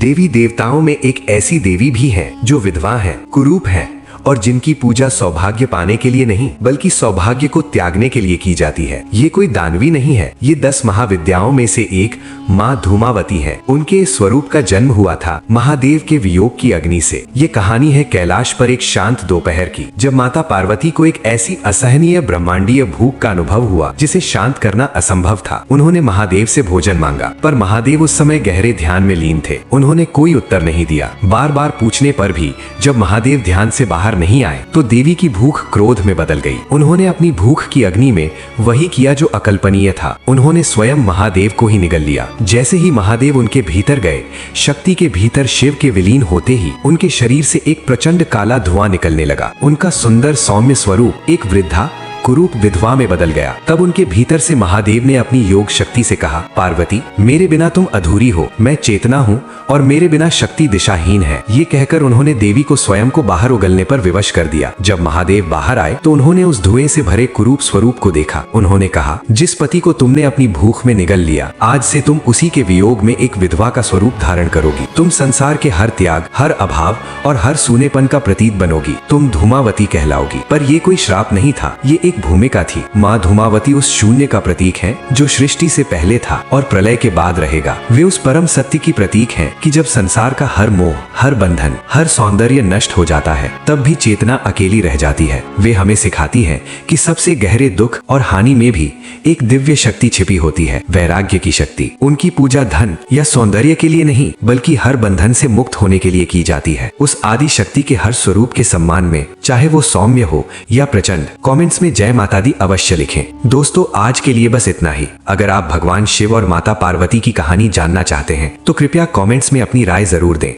देवी देवताओं में एक ऐसी देवी भी है जो विधवा है, कुरूप है और जिनकी पूजा सौभाग्य पाने के लिए नहीं बल्कि सौभाग्य को त्यागने के लिए की जाती है। ये कोई दानवी नहीं है, ये 10 महाविद्याओं में से एक माँ धूमावती है। उनके स्वरूप का जन्म हुआ था महादेव के वियोग की अग्नि से। ये कहानी है कैलाश पर एक शांत दोपहर की, जब माता पार्वती को एक ऐसी असहनीय ब्रह्मांडीय भूख का अनुभव हुआ जिसे शांत करना असंभव था। उन्होंने महादेव से भोजन मांगा, पर महादेव उस समय गहरे ध्यान में लीन थे। उन्होंने कोई उत्तर नहीं दिया। बार बार पूछने पर भी जब महादेव ध्यान से बाहर नहीं आए तो देवी की भूख क्रोध में बदल गई। उन्होंने अपनी भूख की अग्नि में वही किया जो अकल्पनीय था। उन्होंने स्वयं महादेव को ही निगल लिया। जैसे ही महादेव उनके भीतर गए, शक्ति के भीतर शिव के विलीन होते ही उनके शरीर से एक प्रचंड काला धुआं निकलने लगा। उनका सुंदर सौम्य स्वरूप एक वृद्धा कुरूप विधवा में बदल गया। तब उनके भीतर से महादेव ने अपनी योग शक्ति से कहा, पार्वती, मेरे बिना तुम अधूरी हो, मैं चेतना हूँ और मेरे बिना शक्ति दिशाहीन है। ये कहकर उन्होंने देवी को स्वयं को बाहर उगलने पर विवश कर दिया। जब महादेव बाहर आए तो उन्होंने उस धुएं से भरे कुरूप स्वरूप को देखा। उन्होंने कहा, जिस पति को तुमने अपनी भूख में निगल लिया, आज से तुम उसी के वियोग में एक विधवा का स्वरूप धारण करोगी। तुम संसार के हर त्याग, हर अभाव और हर सूनेपन का प्रतीक बनोगी। तुम धूमावती कहलाओगी। पर ये कोई श्राप नहीं था, ये एक भूमिका थी। माँ धूमावती उस शून्य का प्रतीक है जो सृष्टि से पहले था और प्रलय के बाद रहेगा। वे उस परम सत्य की प्रतीक हैं कि जब संसार का हर मोह, हर बंधन, हर सौंदर्य नष्ट हो जाता है, तब भी चेतना अकेली रह जाती है। वे हमें सिखाती है कि सबसे गहरे दुख और हानि में भी एक दिव्य शक्ति छिपी होती है, वैराग्य की शक्ति। उनकी पूजा धन या सौंदर्य के लिए नहीं बल्कि हर बंधन से मुक्त होने के लिए की जाती है। उस आदि शक्ति के हर स्वरूप के सम्मान में, चाहे वो सौम्य हो या प्रचंड, कमेंट्स में जय माता दी अवश्य लिखें। दोस्तों, आज के लिए बस इतना ही। अगर आप भगवान शिव और माता पार्वती की कहानी जानना चाहते हैं तो कृपया कमेंट्स में अपनी राय जरूर दें।